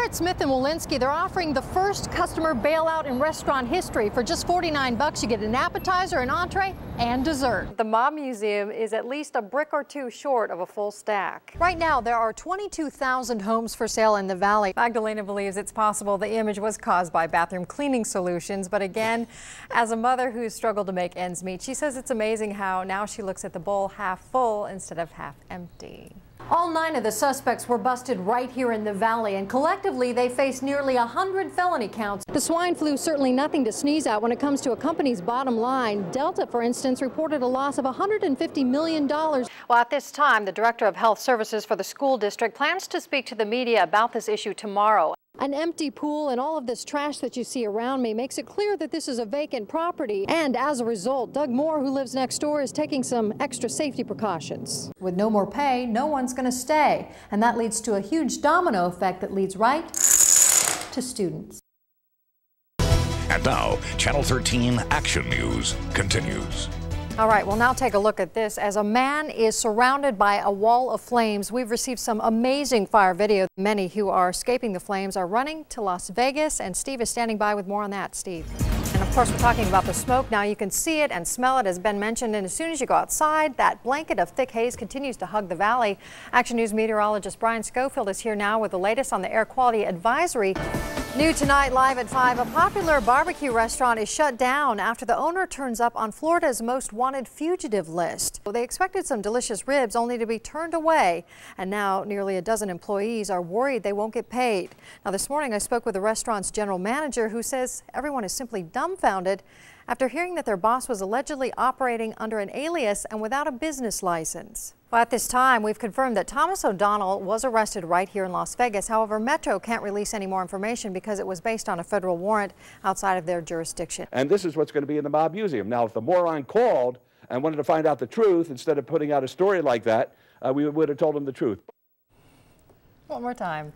Here at Smith & Walensky, they're offering the first customer bailout in restaurant history. For just $49, you get an appetizer, an entree, and dessert. The Mob Museum is at least a brick or two short of a full stack. Right now, there are 22,000 homes for sale in the valley. Magdalena believes it's possible the image was caused by bathroom cleaning solutions. But again, as a mother who's struggled to make ends meet, she says it's amazing how now she looks at the bowl half full instead of half empty. All 9 of the suspects were busted right here in the valley, and collectively they face nearly 100 felony counts. The swine flu certainly nothing to sneeze at when it comes to a company's bottom line. Delta, for instance, reported a loss of $150 million. Well, at this time, the director of health services for the school district plans to speak to the media about this issue tomorrow. An empty pool and all of this trash that you see around me makes it clear that this is a vacant property. And as a result, Doug Moore, who lives next door, is taking some extra safety precautions. With no more pay, no one's going to stay. And that leads to a huge domino effect that leads right to students. And now, Channel 13 Action News continues. All right, we'll now take a look at this. As a man is surrounded by a wall of flames, we've received some amazing fire video. Many who are escaping the flames are running to Las Vegas, and Steve is standing by with more on that. Steve. And of course, we're talking about the smoke. Now you can see it and smell it, as Ben mentioned, and as soon as you go outside, that blanket of thick haze continues to hug the valley. Action News meteorologist Brian Schofield is here now with the latest on the air quality advisory. New tonight, live at 5, a popular barbecue restaurant is shut down after the owner turns up on Florida's most wanted fugitive list. They expected some delicious ribs only to be turned away, and now nearly a dozen employees are worried they won't get paid. Now this morning I spoke with the restaurant's general manager, who says everyone is simply dumbfounded after hearing that their boss was allegedly operating under an alias and without a business license. Well, at this time, we've confirmed that Thomas O'Donnell was arrested right here in Las Vegas. However, Metro can't release any more information because it was based on a federal warrant outside of their jurisdiction. And this is what's going to be in the Mob Museum. Now, if the moron called and wanted to find out the truth, instead of putting out a story like that, we would have told him the truth. One more time.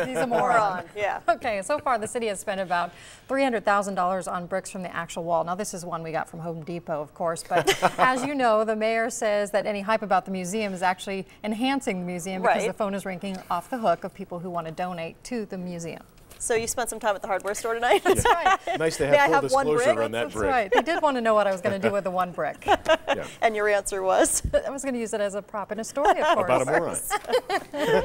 He's a moron. Yeah. Okay, so far the city has spent about $300,000 on bricks from the actual wall. Now this is one we got from Home Depot, of course, but as you know, the mayor says that any hype about the museum is actually enhancing the museum because the phone is ringing off the hook of people who want to donate to the museum. So you spent some time at the hardware store tonight? That's right. Nice to have full disclosure on that brick. That's right. They did want to know what I was going to do with the one brick. Yeah. And your answer was? I was going to use it as a prop in a story, of course. About a moron.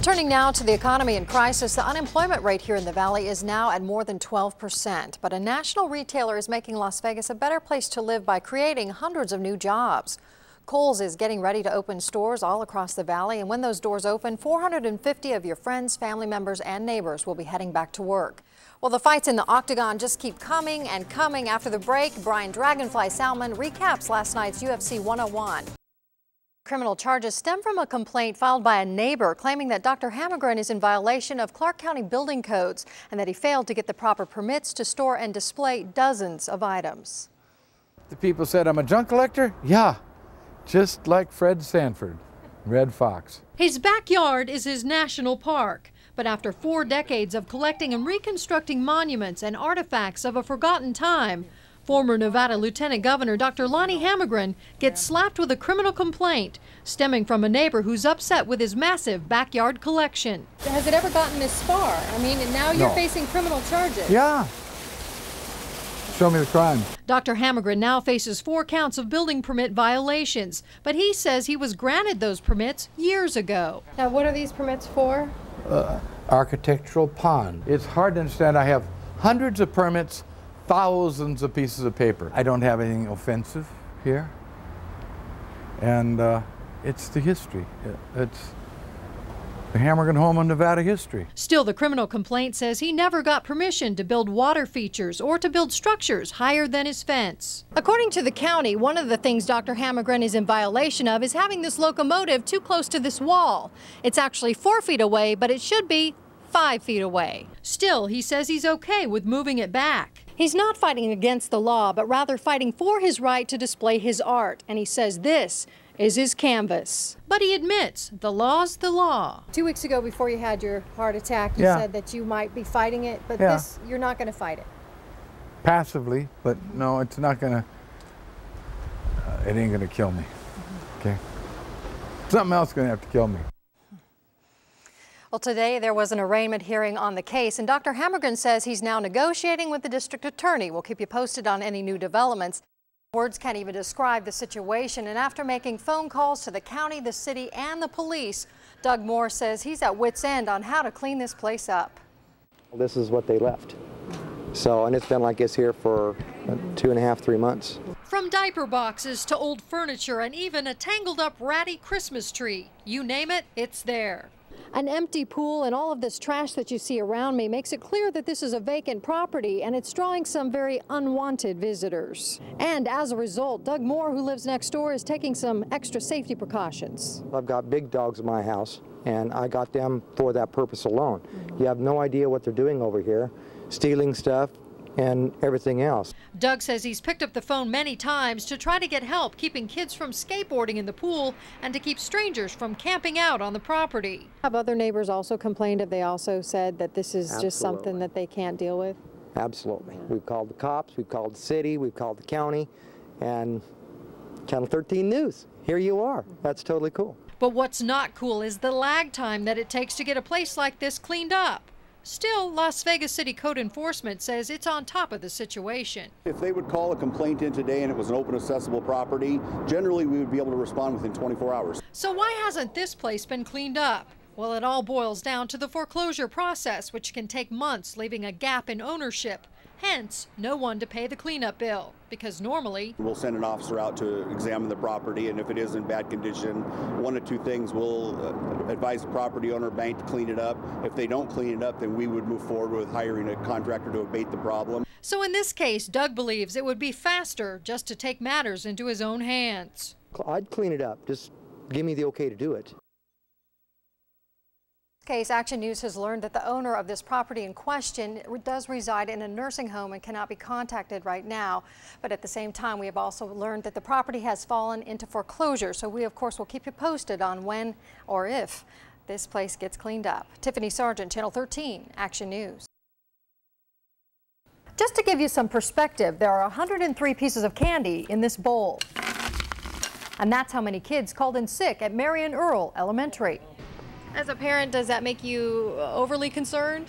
Turning now to the economy in crisis, the unemployment rate here in the valley is now at more than 12%. But a national retailer is making Las Vegas a better place to live by creating hundreds of new jobs. Kohl's is getting ready to open stores all across the valley, and when those doors open, 450 of your friends, family members, and neighbors will be heading back to work. Well, the fights in the octagon just keep coming and coming. After the break, Brian Dragonfly Salmon recaps last night's UFC 101. Criminal charges stem from a complaint filed by a neighbor claiming that Dr. Hammergren is in violation of Clark County building codes and that he failed to get the proper permits to store and display dozens of items. The people said, I'm a junk collector? Yeah. Just like Fred Sanford, Red Fox. His backyard is his national park, but after 4 decades of collecting and reconstructing monuments and artifacts of a forgotten time, former Nevada Lieutenant Governor Dr. Lonnie Hammergren gets slapped with a criminal complaint stemming from a neighbor who's upset with his massive backyard collection. Has it ever gotten this far? I mean, and now you're facing criminal charges. Yeah. Show me the crime. Dr. Hammergren now faces 4 counts of building permit violations, but he says he was granted those permits years ago. Now, what are these permits for? Architectural pond. It's hard to understand. I have hundreds of permits, thousands of pieces of paper. I don't have anything offensive here. And it's the history. It's the Hammergren home in Nevada history. Still, the criminal complaint says he never got permission to build water features or to build structures higher than his fence. According to the county, one of the things Dr. Hammergren is in violation of is having this locomotive too close to this wall. It's actually 4 feet away, but it should be 5 feet away. Still, he says he's okay with moving it back. He's not fighting against the law, but rather fighting for his right to display his art. And he says this is his canvas. But he admits the law's the law. 2 weeks ago, before you had your heart attack, you said that you might be fighting it, but this, you're not going to fight it. Passively, but no, it's not going to, it ain't going to kill me, okay? Something else is going to have to kill me. Well, today there was an arraignment hearing on the case, and Dr. Hammergren says he's now negotiating with the district attorney. We'll keep you posted on any new developments. Words can't even describe the situation, and after making phone calls to the county, the city, and the police, Doug Moore says he's at wit's end on how to clean this place up. This is what they left. So, and it's been like this here for 2.5, 3 months. From diaper boxes to old furniture and even a tangled up ratty Christmas tree. You name it, it's there. An empty pool and all of this trash that you see around me makes it clear that this is a vacant property, and it's drawing some very unwanted visitors. And as a result, Doug Moore, who lives next door, is taking some extra safety precautions. I've got big dogs in my house, and I got them for that purpose alone. You have no idea what they're doing over here, stealing stuff and everything else. Doug says he's picked up the phone many times to try to get help keeping kids from skateboarding in the pool and to keep strangers from camping out on the property. Have other neighbors also complained? Have they also said that this is Absolutely. Just something that they can't deal with? Absolutely. We've called the cops, we've called the city, we've called the county, and Channel 13 News. Here you are. That's totally cool. But what's not cool is the lag time that it takes to get a place like this cleaned up. Still, Las Vegas City Code Enforcement says it's on top of the situation. If they would call a complaint in today and it was an open, accessible property, generally we would be able to respond within 24 hours. So why hasn't this place been cleaned up? Well, it all boils down to the foreclosure process, which can take months, leaving a gap in ownership. Hence, no one to pay the cleanup bill, because normally We'll send an officer out to examine the property, and if it is in bad condition, one of two things: we'll advise the property owner or bank to clean it up. If they don't clean it up, then we would move forward with hiring a contractor to abate the problem. So in this case, Doug believes it would be faster just to take matters into his own hands. I'd clean it up. Just give me the okay to do it. Case Action News has learned that the owner of this property in question does reside in a nursing home and cannot be contacted right now. But at the same time, we have also learned that the property has fallen into foreclosure. So we, of course, will keep you posted on when or if this place gets cleaned up. Tiffani Sargent, Channel 13, Action News. Just to give you some perspective, there are 103 pieces of candy in this bowl. And that's how many kids called in sick at Marion Earl Elementary. As a parent, does that make you overly concerned?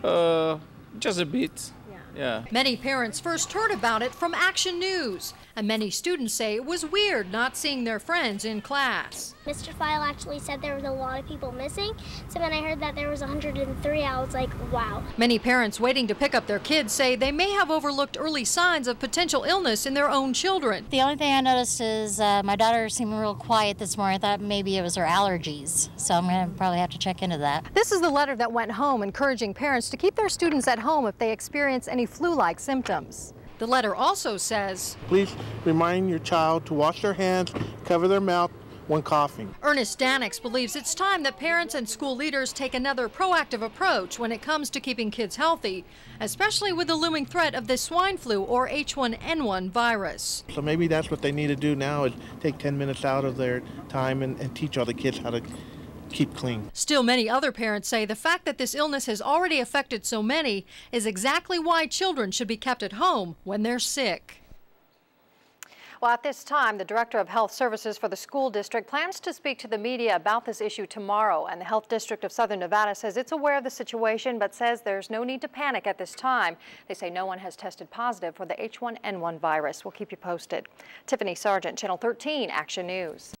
Just a bit. Yeah. Many parents first heard about it from Action News, and many students say it was weird not seeing their friends in class. Mr. File actually said there was a lot of people missing, so when I heard that there was 103, I was like, wow. Many parents waiting to pick up their kids say they may have overlooked early signs of potential illness in their own children. The only thing I noticed is my daughter seemed real quiet this morning. I thought maybe it was her allergies, so I'm going to probably have to check into that. This is the letter that went home encouraging parents to keep their students at home if they experience any flu-like symptoms. The letter also says, please remind your child to wash their hands, cover their mouth when coughing. Ernest Danix believes it's time that parents and school leaders take another proactive approach when it comes to keeping kids healthy, especially with the looming threat of the swine flu or H1N1 virus. So maybe that's what they need to do now, is take 10 minutes out of their time and teach all the kids how to keep clean. Still, many other parents say the fact that this illness has already affected so many is exactly why children should be kept at home when they're sick. Well, at this time, the Director of Health Services for the school district plans to speak to the media about this issue tomorrow, and the Health District of Southern Nevada says it's aware of the situation but says there's no need to panic at this time. They say no one has tested positive for the H1N1 virus. We'll keep you posted. Tiffani Sargent, Channel 13, Action News.